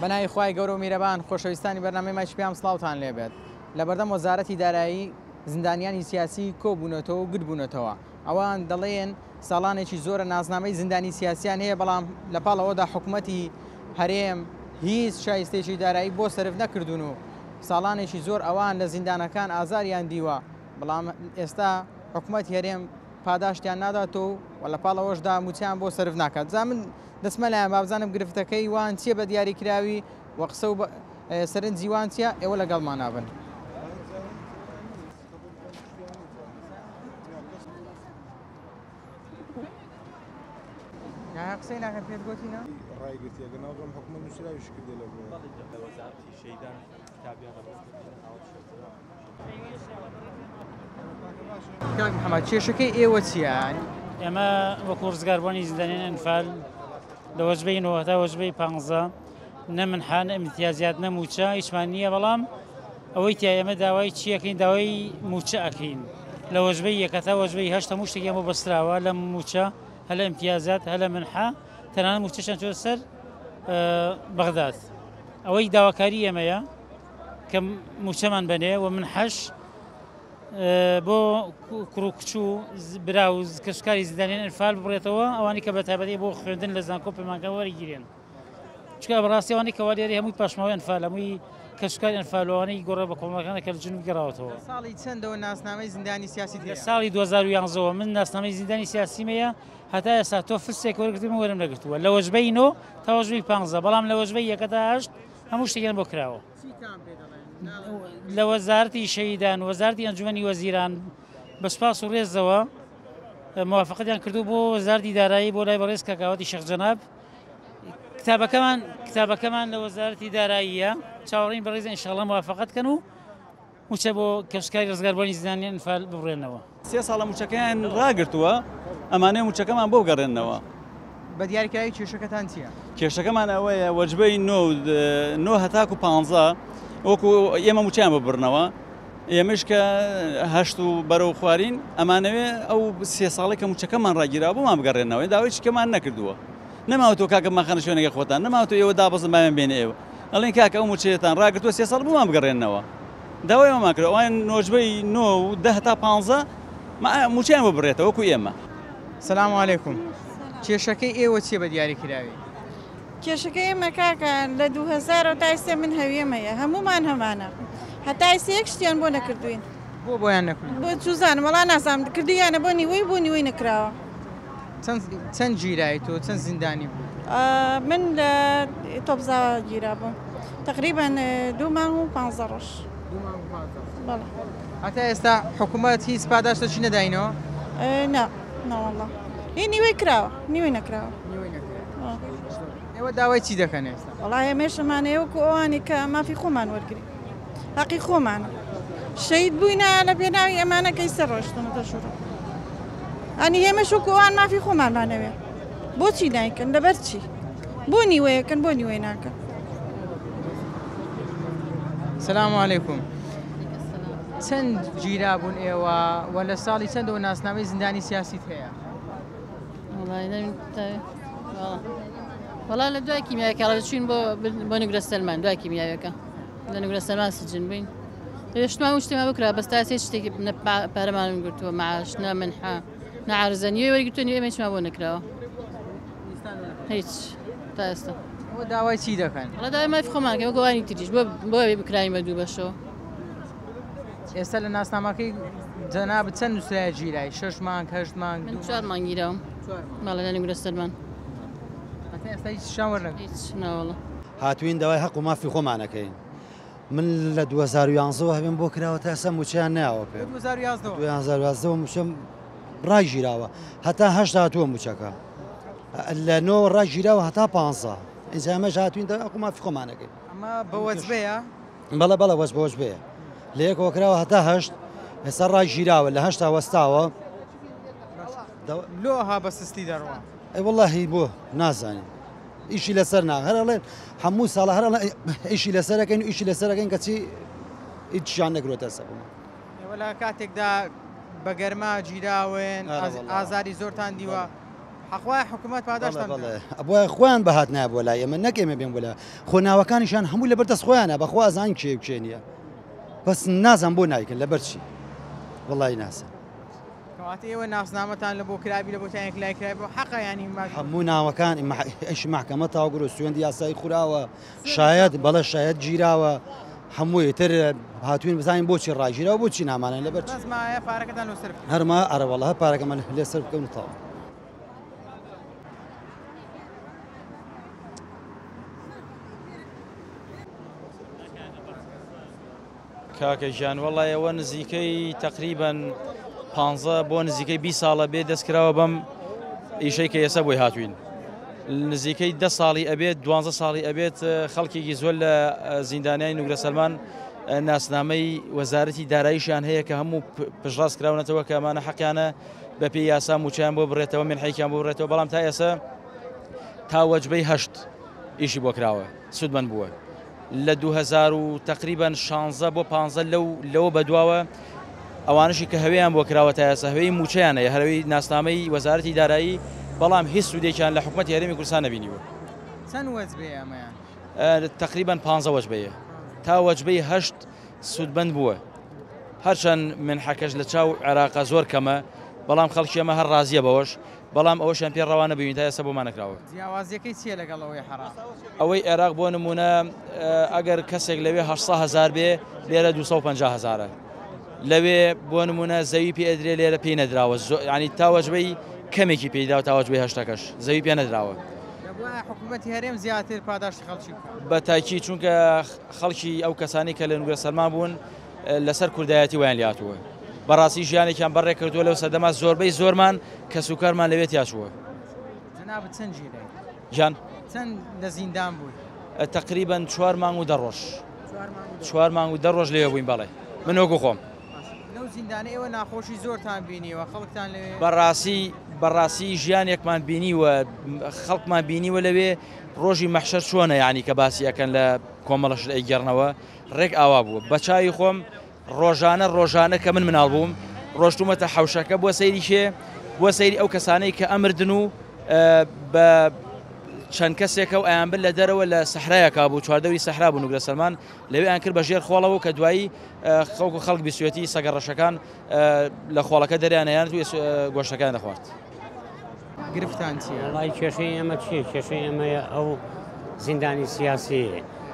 بەناوی خوای گەورە و میرەبان خۆشەویستانی بەرنامەی پێم سڵاوتان لێبێت لەبەردەم وەزارەتی دارایی زیندانیانی سیاسی کۆبوونەتەوە و گرتبوونەتەوە ئەوان دەڵێن ساڵانێکی زۆرە نازنامەی زیندانی سیاسیان هەیە بەڵام لە پاڵەوەدا حکوومەتی هەرێم هیچ شایستێکی دارایی بۆ سرف نەکردوون و ساڵانێکی زۆر ئەوان لە زیندانەکان ئازاریان دیوە بەڵام ئێستا حکوومەتی هەرێم پاداشتیان ناداتەوە و لە پاڵەوەشدا موچیان بۆ سرف ناکات زامن دەسمە لایەن بابزانم گرفتەکەی وان چیە بە دیاریکراوی و قسە و سەرنجی وان چیە ئێوە لەگەڵمان نابن. قسەی ناکەن پێت گوتینە؟ ڕایگرتی ئەگەناوڕم حکومەت نووسراویش کردێ لە وەزارەتی شەیدان کتابیان کاک محەممەد کێشەکەی ئێوە چییە؟ ئێمە وەکو ڕزگاربوونی زیندانیان ئەنفال لە وەجبەی نەوە تا وەجبەی 15 نە منحە نە امتیازات نە موچە هیچمان نییە بەڵام ئەوەی تیا ئێمە داوای چیەکەین داوای موچە ئەکەین لە وەجبەی یەکە تا وەجبەی هەشت هەموو شتێکی ئەمە بەستراوە لە موچە هە لە امتیازات هە لە منحە تەنانەت موچەشان چۆ سەر بەغداد ئەوەی داواکاری ئێمەیە کە موچەمان بنێ و منحەش بۆ کوڕکچوو برا و کەسکاری زیندانیان ئەنفال بڕێتەوە ئەوانی کە بەتایبەتی بۆ خوێندن لە زانکۆ پەیمانگە وەرەگیرێن چکە بەڕاستی ئەوانی کە وەرێری هەمووی پاشماوەی ئەنفال هەمووی کەسکاری ئەنفالەوانەی گۆڕە بە کۆمەڵەکانە کە لە جنوب گەڕاوەتەوە. ساڵی چەندەوە ناسنامەی زیندانی سیاسی لە ساڵی 2011 من ناسنامەی زیندانی سیاسیمەیە هەتا ئێستا تۆ فلسێک وەرگرتم وەرم نەگرتووە لە وەجبەی 9 تا وەجبەی 15 بەڵام لە وەجبەی یەکە تا هەشت هەموو شتێکیان بۆ کراوە. لە وەزارەتی شەیدان وەزارەتی ئەنجومەنی وەزیران بە سوپاس و ڕێزەوە موافقەتیان کردو بۆ وەزارەتی دارایی بۆ لای بەڕێز کاکاوەتی شێخ جەناب کتابەکەمان لە وەزارەتی داراییە چاوەڕێین بەڕێز ئینشاڵڵا موافقەتکەن و موچە بۆ کەسکاری ڕزگاربوونی زیندانیان ئەنفال ببڕێنەوە. 3 ساڵە موچەکەیان ڕاگرتووە ئەمانەیە موچەکەمان بۆ گەڕێنەوە. بە دیاریکراوی کێشەکەتان چییە؟ کێشەکەمان ئەوەیە وەجبەی 9 هەتاکو 15 وەکو ئێمە موچیان ببڕنەوە ئێمەش کە هەشت و بەرەو خوارین ئەمانەوێ ئەو 3 ساڵی کە موچەکەمان ڕاگیرا بۆمان بگەڕێنەوە داوای چکەمان نەکردووە نەماوە تۆ کاکە ماخەنە شوێنەکە خۆتان نەماوە تۆ ئێوە دابەزن باێن بێنە ئێوە ئەڵێن کاکە ئەو موچەیەتان ڕاگرتووە 3 ساڵ بۆمان بگەڕێنەوە داوای ئەومان کرد ئەوان نۆژبەی 9 و 10 تا 15 موچیان ببڕێتەوە وەکو ئێمە. سەلام عەلەیکوم کێشەکەی ئێوە چیە بە دیاریکراوی؟ کێشەکەی ئێمە کاکە لە 2000 تا ئێستا من هەویەمەیە هەمومان هەمانە هەتا ئێستا یەک شتیان بۆ نەکردوین. بۆ بۆیان نەکرد؟ بۆ جوزانم وەڵا نازانم کردویانە بۆ نیوەی نەکراوە. چەند گیرایی تۆ چەند زیندانی بوو؟ من لە تۆپزاوە گیرا بووم تقریبان 2 مانگ و 15 ڕۆژ. بەڵێ هەتا ئێستا حکوومەت هیچ پاداشتەی نەداینەوە؟ نەوەڵڵا هی نیوەی کراوە نیوەی نەکراوە. ئێوە داوای چی دەکەن ئێستا؟ وەڵای ئێمەشەمانەیە وەکو ئەوانی کە مافی خۆمان وەرگری حەقی خۆمانە شەید بووینە لە پێناوی ئەمانەکەی سەر ڕۆشتنەوە شوڕە ئەنی ئێمەش وەکو ئەوان مافی خۆمانمانەوێ بۆچی نایکەن لەبەر چی بۆ نیوەیەکەن بۆ نیوەی ناکەن. سەلام عەلەیکوم چەند گیرا بوون ئێوە و لە ساڵی چەندەوە ناسنامەی زیندانی سیاسیت هەیە؟ وەڵا لە دوای کیمیاویەکە چوین بۆ نگرە سەلمان دوای کیمیاویەکە لە نگرە سەلمان سجن بووین شتمان و شتێمە بکرا بەس تا هێچ شتێکی پارەمانم گرتووە معاش نە منحە نە عارزە نیوەی وەرگرتووە نیوەی ئێمەشمان بۆ نەکراوە هیچ تا ئێستا. ئەوە داوای چی دەکەن؟ وەڵا داوای مافی خۆمانکە وەکو ئەوانی تریش بۆ بکراین بە دوو بەشەوە. ئێستا لە ناسنامەکەی جەنابەت چەند نووسرایە گیرایی 6 مانگ 8 مانگ؟ من 4 مانگ گیراوم بەڵێ لە نگرە سەلمان. هەتا ئێستا هیچ شان وەرنەگرت؟ هیچ ناوەڵە. هاتوین داوای حەق و مافی خۆمانەکەین من لە 2011 هەبێن بۆ کراوە تا ئێستا موچیان نایەوە پێ 2011 موچەم ڕاگیراوە هەتا هەشت هاتووە موچەکە لە 9 ڕاگیراوە هەتا 15 ئینجا ئەمەش هاتوین داوای حەق و مافی خۆمانەکەین. ئەمە بە وەجبەیە؟ بەڵێ وەز بە وەجبەیە لە یەکەوە کراوە هەتا هەشت ئێستا ڕاگیراوە لە هەشتا وەستاوە لۆها بە سستی دەڕوە. ئەی وەڵڵاهی بۆ نازانین ئیشی لەسەر نا هەرڵێن هەموو ساڵە هەر ئیشی لەسەرەکەین و ئیشی لەسەرەکەین کەچی هیچیان نەگرۆتە سەبوومە. ئێوە لە کاتێکدا بە گەرما گیراون ئازاری زۆرتان دیوە حەخوای حکوومەت پاداشتان ئەبووە خۆیان بەهات نایە بۆ لای ئێمە نەکەمە بێن بۆ لە خۆناوەکانیشان هەموو لەبەر دەست خۆیانە بەخوا ئازان کێ بچێنیە بەس نازان بۆ نایکن لەبەرچی وڵی ناسە کەواتە ئێوە ناسنامەتان لە بۆ کرابی لە بۆتانێک لای کرای بۆ حەقە ینی هەموو ناوەکان ئەش محکەمە تاوەگەر و سوێندی یاسایی خوراوە شاید بەڵە شاید گیراوە هەمووی تر هاتوین بزانین بۆچی ڕاگیرەوە بۆچی نامانە لەبەر پارەکەتان لە سەر هەرما ئەرەوەڵە پارەکەمە لێ سەر بکەون تاوە کاکەژیان وەڵای ئەوە نزیکەی تقریبان 15 بۆ نزیکەی 20 ساڵە بێ دەستکراوە بەم ئیشەی کە ئێستا بۆی هاتوین نزیکەی 10 ساڵی ئەبێت 12 ساڵی ئەبێت خەڵکێکی زۆر لە زیندانیانی نوگرە سەلمان ناسنامەی وەزارەتی داراییشیان هەیە کە هەموو پشڕاست کراونەتەوە کە ئەمانە حەقیانە بە پێی یاسا موچیان بۆ بڕێتەوە منحەیەکیان بۆ بڕێتەوە بەڵام تا ئێستا تا وەجبەی 8 ئیشی بۆ کراوە سودمەند بووە لە 2000 و تقریبان 16 بۆ 15 لەوە بەدواوە ئەوانشی کە هەوێیان بۆ کراوە تا ئێستا هەوێی موچیانە هەروی ناسنامەی وەزارەتی دارایی بەڵام هیچ سوودێکیان لە حکوومەتی هەرێمی کوردستان نەبینیوە چەند وەجبەیە ئەمەیان تقریبان 15 وەجبەیە تا وەجبەی 8 سودمەند بووە هەرچەند منحەکەش لە چاو عێراقا زۆر کەمە بەڵام خەڵکی ئەمە هەر ڕازیە بەوەش بەڵام ئەوەشیان پێ ڕەوانە ببین تا ئێستا بۆمان نەکراوە جیاوازیەکەی چیە لەگەڵ ئەوەی حرام ئەوەی عێراق بۆ نمونە ئەگەر کەسێک لەوێ 800,000 بێ لێرە 250,000 لەوێ بۆ نمونە زەوی پێ ئەدرێ لێرە پێی نەدراوە ینی تا وەجبەی کەمێکی پێیدا تا وەجبەی 8ەکەش زەوی پێ نەدراوە حکوومەتی هەرێم زیاتر پاداشتی خەڵکی بە تاکی چونکە خەڵکی ئەو کەسانی کە لە نوگرە سەلمان بوون لەسەر کوردایەتی ویان لاتووە بەڕاستی ژیانێکیان بەڕێ کردووە لەو سەردەما زۆربەی زۆرمان کە سوکارمان لەوێت یاچووە جەنابەت چەند ژیرەی جان چەند لە زیندان بووی تقریبان 4 مانگ و 10 ڕۆژ 4 مانگ و 10 ڕۆژ لێوە بووین بەڵێ من وەکو خۆم لەو زیندانە ئێوە ناخۆشی زۆرتان بینیوە خەڵکتان لەوێ بەڕاستی ژیانێکمان بینیوە خەڵکمان بینیوە لەوێ ڕۆژی مەحشەر چۆنە یعنی کە باسی ئەەکەن لە کۆمەڵەش لە ئەیگەڕنەوە ڕێک ئاوا بووە بە چاوی خۆم ڕۆژانە کە من مناڵ بووم ڕۆشتومەتە حەوشەکە بۆ سەیری شێ بۆ سەیری ئەو کەسانەی کە ئەمردن و بە چەند کەسێکە و ئەیان بن لە دەرەوە لە سەحرایەکە بوو چواردەوری سەحرا بوو نوگرە سەلمان لەوێ ئەیان کرد بە ژێر خۆڵەوە کە دوایی خەڵک و خەڵک بیسوێتی سەگەڕەشەکان لە خۆڵەکە دەریانەیان توی گۆشتەکان دەخوارد گرفتان چیە؟ وڵای کێشەی ئێمە چیە؟ کێشەی ئێمە ئەو زیندانی سیاسی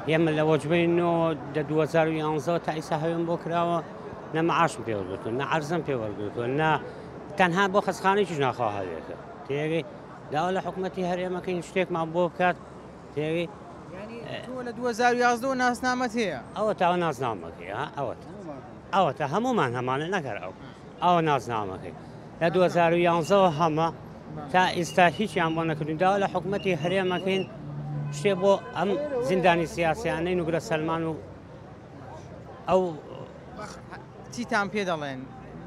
ئێمە لە وەجبەی نۆ لە 2011 تا ئیسا هەوێن بۆ کراوە نە مەعاشم پێوەرگرتووە نە عەرزەم پێوەرگرتووە نە تەنها بۆ خەسخانەیەکیش ناخوا هەوێتە تێگەی داوا لە حکوومەتی هەرێمەکەی شتێکمان بۆ بکات تێگەی تۆ لە 2011 ناسنامەت هەیە ئەوە تاوە نازنامەکەی ئەوە تا هەمومان هەمانە نەکەر ئەوە نازنامەکەی لە 2011 هەمە تا ئێستا هیچیان بۆ نەکردین داوا لە حکوومەتی هەرێمەکەین شتێ بۆ ئەم زیندانی سیاسیانەی نوگرە سەلمان و ئەو چیتان پێ دەڵێن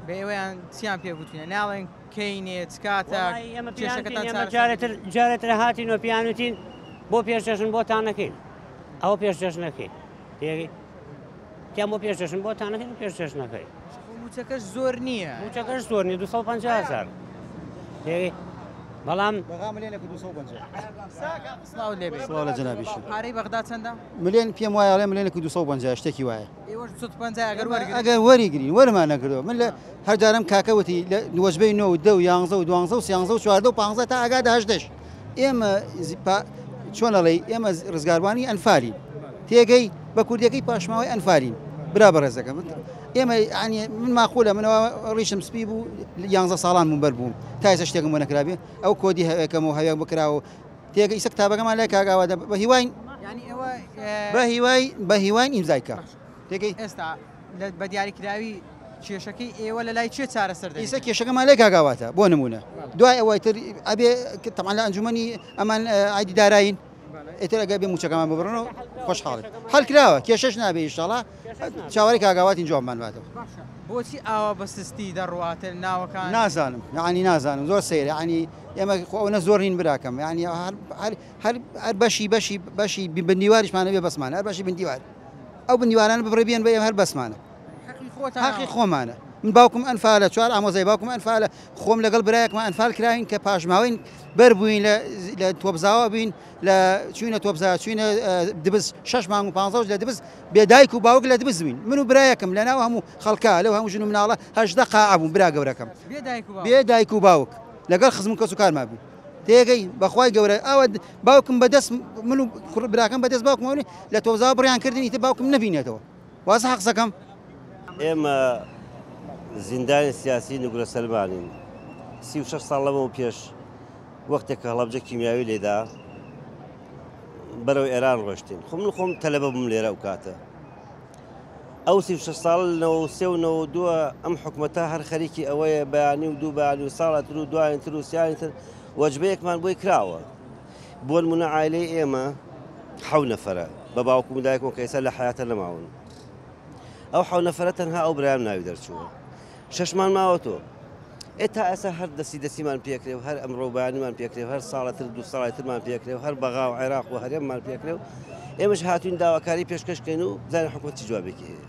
بە ئێوەیان چیان پێ گوتوینە ناڵێن کەینێ چکاتە جارێتر هاتین و پیانوتین بۆ پێشدەژن بۆتانەکەین ئەوە پێشدەژنەکەی تێگەی تیان بۆ پێشدەژن بۆتانەکەین و پێشدەژنەکەی موچەکەش زۆر نییە موچەکەش زۆر نیە 250,000 تێگەی بەڵام سڵاو لە جەنابیش پارەی بەغدا چەندە؟ ملیۆن پێم وایە ملیۆنێکی 250 شتێکی وایە ئەگەر وەریگرین وەرمان نەکردەوە من لە هەرجارم کاکەوتی لە وەجبەی 9 و 10 و 11 و 12 و 13 و 14 و 15 تا ئاگادە 8 ئێمە چۆنەڵێ ئێمە ڕزگاروانی ئەنفالین تێگەی بە کوردیەکەی پاشماوەی ئەنفالین برا بە ڕێزەکە ئێمە من ماخولە منەوە ڕیشم سپی بوو 11 ساڵان من بەر بووم تا ئێستا شتێکم بۆ نەکرابێ ئەو کۆدی هەوێکەم و هەوێک بکراوە تێگە ئیسە کتابەکەمان لای کاگاوە بە هیوای ئیمزایکە تێگەی ئێستا بە دیاریکراوی کێشەکەی ئێوە لە لای چێ چارەسەر دەکەن؟ ئیسە کێشەکەمان لای کاگاواتە بۆ نمونە دوای ئەوەی تر ئەبێ تەمان لە ئەنجومەنی ئەمان ئایدی دارایین ئێتر ئەگە بێ موچەکەمان ببڕنەوە خۆشحاڵی هەڵ کراوە کێشەش نابێ ئینشاڵڵا چاوەڕی کاگاواتی جوابمان باتەوە بۆچی ئاوا بە سستی دەڕواتر ناوەکان نازانم یعنی نازانم زۆر سەیرە ینی ئێمە ئەوە زۆر هین براکەم ینی هەر بەشی بندیواریشمانە بێ بەسمانە هەر بەشی بندیوار ئەو بندیوارانە ببڕێ بێن بە ئێمە هەر بەسمانە حەقی خۆمانە من باوکم ئەنفالە چوار ئامۆزای باوکم ئەنفالە خۆم لەگەڵ برایەکمان ئەنفال کراین کە پاشماوەین بەربووین لە تۆبزاوە بین لە چوینە تۆبزا چوینە دبز 6 مانگ و 15 لە دبز بێدایک و باوک لە دبز بووین من و برایەکەم لەناو هەموو خەڵکا لەو هەموو ژن و مناڵە 18 قاع بوون برا گەورەکەم بێدایک و باوک لەگەڵ خزم کەس و کارمان بووین تێگەی بەخوای گەورە ئەوە باوکم بەدەست من و براکەم بەدەست باوکمەوەی لە تۆبزاوە بڕیان کردنی تە باوکم نبینێتەوە واسە حەقسەکەم ئێمە زیندانی سیاسی نوگرە سەلمانین 36 ساڵ لەمەوە پێش وەختێک کە هەڵەبجە کیمیاوی لێدا بەرەو ئێران ڕۆشتین خۆم تەلەبە بووم لێرە ئەو کاتە ئەو 36 ساڵ 93 ئەم حکومەتە هەر خەریکی ئەوەیە بەیانی و دوو بەیانی و ساڵاتر و دوایینتر و سیانیتر وەجبەیەکمان بۆی کراوە بۆ نمونە عایلەی ئێمە 7 نەفەرە بە باوکو و دایکم کە ئێستا لە حیاتە نەماون ئەو 7 نەفەرە تەنها ئەو برایان ناوی دەرچووە 6مان ماوەتەوە ئێتا ئەسا هەر دەستیمان پێکرێ و هەر ئەمڕۆ بەیانیمان پێکرێ و هەر ساڵەتر دو ساڵیترمان پێکرێ و هەر بەغا و عێراق و هەرێممان پێکرێ و ئێمەش هاتوین داواکاری پێشکەشکەین و بزانین حکومەتی جوابێکی هەیە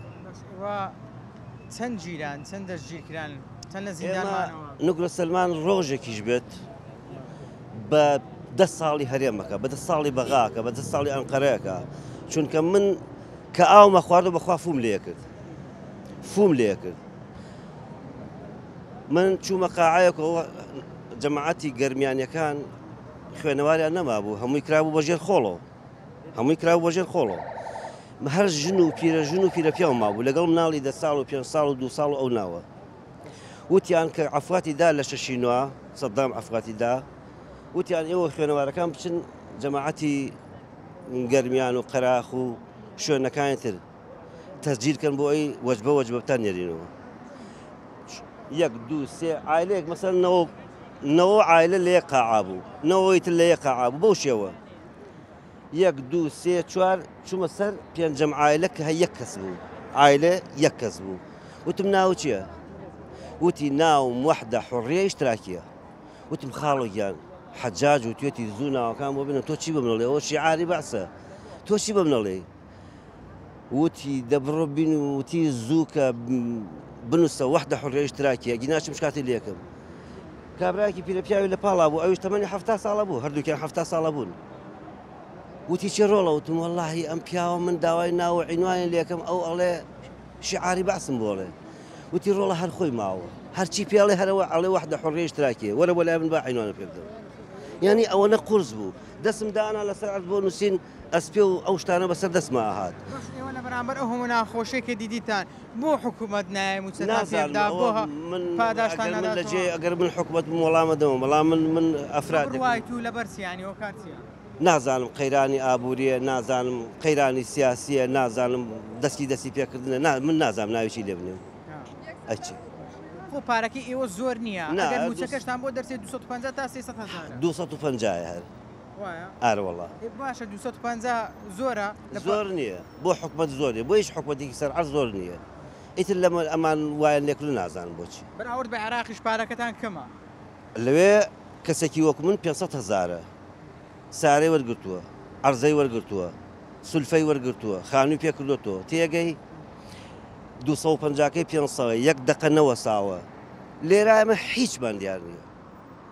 چەند جیران چەند دەستگیرکران چەند لە زیندانمانەوە نوگرە سەلمان ڕۆژێکیش بێت بە 10 ساڵی هەرێمەکە بە 10 ساڵی بەغاکە بە 10 ساڵی ئەنقەرەیەکە چونکە من کە ئاومە خواردە بەخوا فوم لێ کرد فوم لێ کرد من چوومە قاعەیەکەوە جەماعەتی گەرمیانیەکان خوێنەواریان نەمابوو هەمووی کرابوو بەژێر خۆڵەوە هەمووی کرابوو بەژێر خۆڵەوە هەر ژن و پیرە پیاو مابوو لەگەڵ مناڵی 10 ساڵ و 5 ساڵ و 2 ساڵ ئەو ناوە وتیان کە عەفواتی دا لە شەشینەوە سەدام عەفواتی دا وتیان ئێوە خوێنەوارەکان بچن جەماعەتی گەرمیان و قەراخ و شوێنەکانی تر تەسجیلکەن بۆ ئەی وەجبە بتان نێرینەوە 1 2 3 عایلەیەک مەسەڵەن 9 عایلە لە یەک قاعا بوو 9 تر لە یەک قاعا بوو بەو شێوە 1 2 3 4 چوومە سەر پێنجەم عایلە کە هە یەک کەس بوو عایلە یەک کەس بوو وتم ناو چییە؟ وتی ناوم وەحدە حوڕیە ئیشتراکیە وتم خاڵۆگیان حەجاج و توێتی زوو ناوەکان بۆ بنە تۆ چی بمنەڵێ ئەوە شیعاری بەعسە تۆ چی بمنەڵێ وتی دەبڕۆ بین وتی زوو کە بنووسە وەحدە حوڕیە ئیشتراکیە گیناچم شکاتی لێکم کابراایکی پیرە پیاوی لە پاڵا بوو ئەویش تەمەنی 7 ساڵە بوو هەردووکیان 7 ساڵە بوون وتی چێ ڕۆڵە وتم وەڵڵاهی ئەم پیاوە من داوای ناو عینوانی لێکم ئەو ئەڵێ شیعاری بەعسم بۆڵێ وتی ڕۆڵە هەر خۆی ماوە هەرچی پێڵێ هەرەوە ئەڵێ وەحدە حوڕیە ئیشتراکیە وەرە بۆ لای من با عینوانە پێ بدەم یعنی ئەوەنە قورس بوو دەسم دانا لەسەر عەرز بۆ نووسین ئەسپێ و ئەو شتانە بەسەر دەستما هات ئێوە لە بەرامبەر ئەو هەموو ناخۆشیێکی دیدیتان بۆ حکوومەت نایە موچەدا بۆ پاداشتان لە جێ ئەگەر من حکوومەت وەڵامە دەوم بەڵام من ئەفراد وایت و لە بەرسیانی ئەو کارچیە نازانم قەیرانی ئابووریە نازانم قەیرانی سیاسیە نازانم دەستی پێکردنە من نازانم ناویشی لێ بنێم ئەچی خۆ پارەکەی ئێوە زۆر نییە ئەگەر موچەکەشتان بۆ دەرسێت 250 تا 300 هزار 250 هەر ئارەوەڵا باشە 250 زۆرە زۆر نییە بۆ حکومەت زۆرە بۆ هیچ حکومەتێکی سەر عەرز زۆر نییە ئیتر لەمە ئەمان وایە لێکردن نازانم بۆچی بەراورد بە عێراقیش پارەکەتان کەمە لەوێ کەسێکی وەکو من 500 هزارە سارەی وەرگرتووە عەرزەی وەرگرتووە سولفەی وەرگرتووە خانووی پێکردوتەوە تێگەی 250کەی 500 1 دقە نەوەساوە لێرە ئەمە هیچمان دیار نییە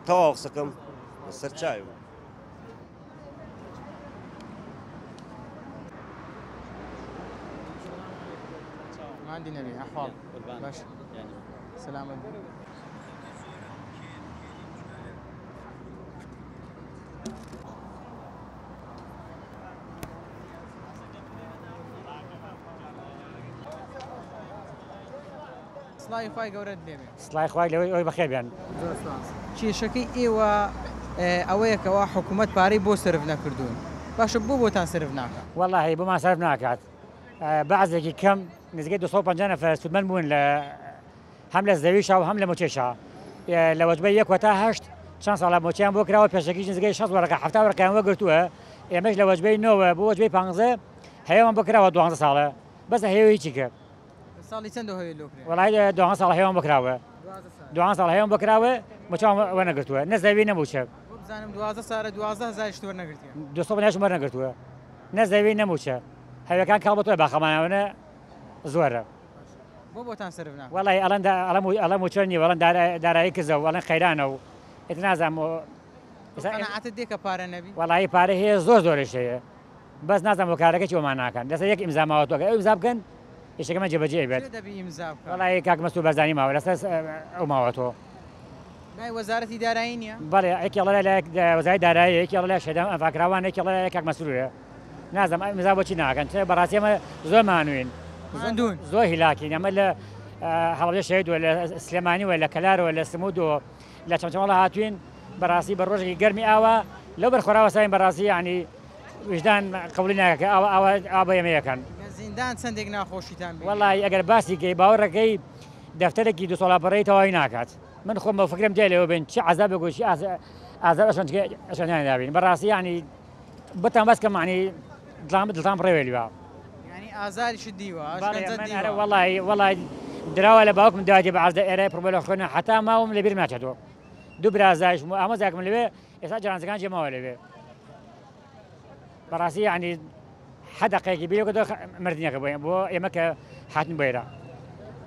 تەواو قسەکەم سەر چاوم عندي نبي أحوال باش سلامة سڵاوی خوای گەورەت لێبێ سڵای خوای لەوەی ئەوی بەخێر بیان کێشەکەی ئێوە ئەوەیەکەوە حکوومەت پارەی بۆ سرف نەکردوون باشە بۆتان سرف ناکات وەڵڵاهی بۆمان سرف ناکات بەعزێکی کەم نزیکەی 250 نەفەر سودمەند بوون لە هەم لە زەویشا و هەم لە موچێشا لە وەجبەی 1 تا 8 چەند ساڵە موچیان بۆ کراوە پێشەکیش نزیکەی 6 وەرەکە 7 وەرەکەیان وەگرتووە ئێمەش لە وەجبەی 9 بۆ وەجبەی 15 هەیەمان بۆ کراوە 12 ساڵە بەس هەیەوە هیچی کرد ساڵی چەند هەیە لۆ کرد وەڵای 12 ساڵ هەیەمان بۆ کراوە 12 ساڵ هەیەمان بۆ کراوە موچیان وەرنەگرتووە نە زەوی نەموچە بزانم 12 ساڵە 12000 شت وەرنەگرتیان 250 وەرنەگرتووە نە زەوی نەموچە هەویەکان کاڵ بە تۆی باخەمانەوەنە زۆرە بۆ بۆتان سرف ناکەن وڵی ئەڵەم و چۆنی وەڵەن دارایی کردە و وەڵەن خەیرانە و ئێت نازانم قەناعەتت دێ کە پارە نەبی وڵی پارە هەیە زۆرش هەیە بەس نازانم بۆ کارەکە چۆمان ناکەن لەسەر یەک ئیمزا ماوەتەوە ئەو ئیمزا بکەن هیچەکەمە جێبەجێ بێت دەبی ئیمزا بکە وڵی کاک مەسوود بەرزانی ماوە لەسەر ئەو ماوەتەوە لای وەزارەتی دارایی نییە بەڵێ ئەیکێڵە لە وەزارەتی دارایی یەکێڵە لە شەدام ئەفاکراوان یەکێڵە لە کاک مەسوودە نازانم ئیمزا بۆچی ناکەن بەڕاستی ئەمە زۆر مانوین زۆر هیلاکین ئەمە لە هەڵبجە شەید و لە سلێمانی و لە کەلارەوە لە سمود و لە چەمچەمەڵە هاتوین بەڕاستی بە ڕۆژێکی گەرمی ئاوە لەو بەرخۆراوە ساین بەڕاستی ینی وجدان قبولی ناکە ئاوا بە ئێمەیەکەن زیندان چەندێک ناخۆشیتان وەڵی ئەگەر باسی کەی باوەڕەکەی دەفتەرێکی دو سۆڵاپەڕەی تەواوی ناکات من خۆم بە فکرم دێ لەوە بن چی عەزابێک و چی ئازار ئەشەندیان دابین بەڕاستی ینی بتان باس کەم ینی دڵتان بڕێوێ لیوە ینی ئازاریشت دیوە وەڵی دراوە لە باوکم داواتێ بە عەرزە ئێرە پڕۆبێلە خوێنە حتا ماوەم لەبیر ناچێتەوە دوو برازایش ئامۆزاکەم لەوێ ئێستا جەرانچەکان جێماوە لەوێ بەڕاستی ینی حەدەقەیەکی بێکەوە مردنیەکە بۆ ئێمە کە هاتن بۆێرە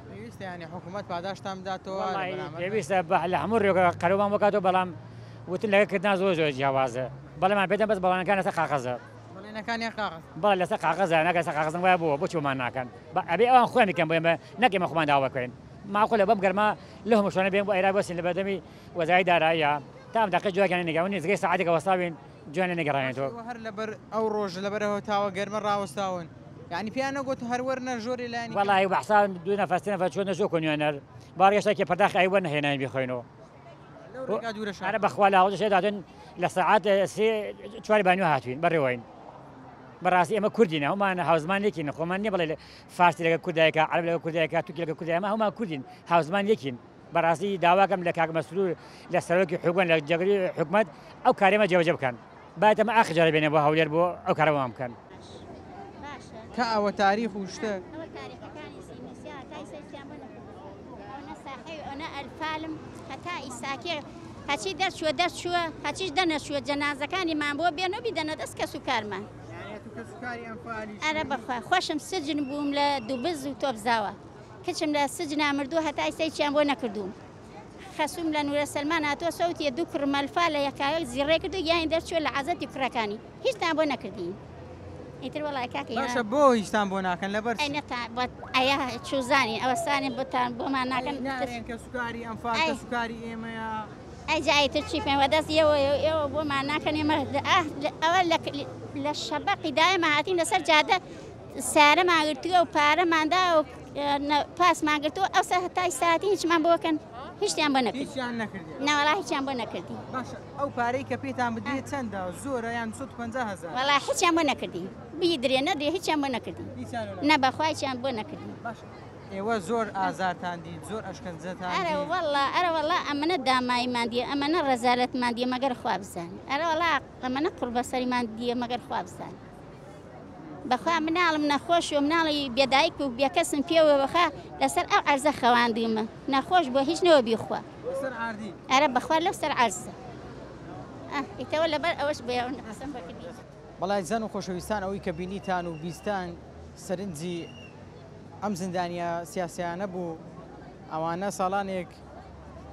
پێویستە ینی حکوومەت پاداشتان بداتەوە پێویستە لە هەموو ڕێگە قەرەوان بکاتەوە بەڵام وتن لەگەکردنا زۆر زۆر جیاوازە بەڵێمان پێدەم بەس بەڵانەکان لەسەر قاغەزە بەڵێ لەسەر قاغەزە نەکە لەسەر قاغەزم وایە بۆ چۆمان ناکەن ئەبێ ئەوان خۆیان بکەن بۆ ئێمە نەک ئێمە خۆمان داوا بکەین ماقۆ لە بەم گەرما لە هەموو شوێنە بێن بۆ ئێرا بەسین لە بەردەمی وەزارەتی داراییە تا ئەم دەقەی جوواکیان نێگەون نزگەی سەعاتێکە وەستاوین جوانە نێگەڕێنێتەوە هەر لەبەر ئەو ڕۆژ لەبەرەوە تاوە گەرمە ڕاوەستاون یعنی پیان نەگوت هەروەرنە ژۆری لانی وەڵی بەحسان دوو نەفەستی نەفە چۆن نەژۆ کۆنیێنەر باڕێشتێکی پەرداخ ئەیوە نەهێنانی بخۆینەوە ئەرە بەخوا لە هەڵدەشێ دادن لە سەعات چواری بانیوە هاتوین بەڕێوەین بەڕاستی ئێمە کوردینە هەمان هاوزمانێکین خۆمان نیە بڵێ فارسی لەگە کوردایەکە عەرەب لەگە کوردایەکە تووکی لەگە کوردایە ئەمە هەمان کوردین هاوزمان یەکین بەڕاستی داواکەم لە کاک مەسرور لە سەرۆکی حکومەت لە جەگەری حکومەت ئەو کارێمە جێبەجێ بکەن باید ئەمە ئاخر جارە بێنێ بۆ هەولێر بۆ ئەو کارەوەمان بکەن کە ئەوە تاریخ و شتە ئەلفالم هەتا ئیساکێ هەچی دەرچووە هەچیش دەنەچووە جەنازەکانیمان بۆ بێنەوە بدەنە دەست کەس و کارمان ئەرە بەخوا خۆشم سجن بووم لە دووبز و تۆبزاوە کچم لە سجنا مردووە هەتا ئیسایچیان بۆ نەکردووم خەسووم لە نورە سەلمان هاتووە سەوتیە دوو کڕمەلفا لە یەکاوێک زیڕێ کردو یان دەرچووە لە عەزەتی کوڕەکانی هیچتان بۆ نەکردین ئیتر وەڵای کاکە باشە بۆ هیچتان بۆ ناکەن لەبەر ئەیا چوزانین ئەوەستانی بۆتان بۆمان ناکەن کە سوکاری ئەمفال کە سوکاری ئێمەیە ئەجایتر چی پێم وەدەست ئێوە بۆمان ناکەن ئێمە ئەوە لە شەبەقی دایمە هاتین لەسەر جادە سارەمان گرتووە و پارەماندا و پاسمان گرتووە ئەوسا هەتای ساعتی هیچمان بۆکەن هیچیان بۆ نەکردی ناوەڵا هیچیان بۆ نەکردی ئەو پارەی کە پێتان بدرێت چەندە زۆرە یان 150,000 وەڵا هیچیان بۆ نەکردی بیدرێ نەدرێ هیچیان بۆ نەکردی نە بەخوایچیان بۆ نەکردی ئێوە زۆر ئازارتان دیت زۆر ئەشکەنجەتان ئەرە وەڵا ئەمەنە داماییمان دیە ئەمەنە ڕەزالەتمان دیە مەگەر خوا بزانین ئەرە وەڵا ئەمەنە قوربەسەریمان دیە مەگەر خوا بزانین بەخوا مناڵم نەخۆش و مناڵی بێدایک و بێکەسم پێوە بەخوا لەسەر ئەو عەرزە خەواندیمە نەخۆش بۆ هیچ نەوە بیخوا ئەرە بەخوا لەو سەر عەرزە ئیتەوە لەبەر ئەوەش بێەوە قسەم بەکردی بەڵای زەن و خۆشەویستان ئەوەی کە بینیتان و بیستان سەرنجی ئەم زیندانیە سیاسیانە بوو ئەوانە ساڵانێک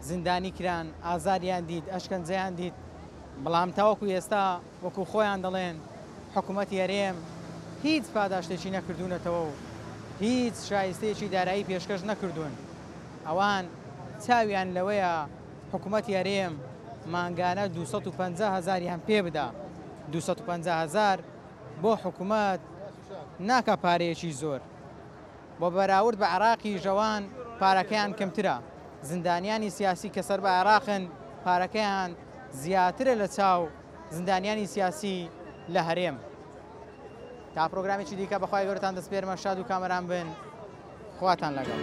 زیندانی کران ئازاریان دیت ئەشکەنجەیان دیت بەڵام تاوەکو ئێستا وەکو خۆیان دەڵێن حکوومەتی هەرێم هیچ پاداشتێکی نەکردوونەتەوە و هیچ شایستەیەکی دارایی پێشکەش نەکردوون ئەوان چاویان لەوەیە حکوومەتی هەرێم مانگانە 250,000یان پێ بدا 250,000 بۆ حکوومەت ناکە پارەیەکی زۆر بۆ بەراورد بە عێراقی ژەوان پارەکەیان کەمترە زیندانیانی سیاسی کە سەر بە عێراقن پارەکەیان زیاترە لە چاو زیندانیانی سیاسی لە هەرێم تا پرۆگرامێکی دیکە بەخوای گەورەتان دەسپێرمە شاد و کامەران بن خواتان لەگەڵ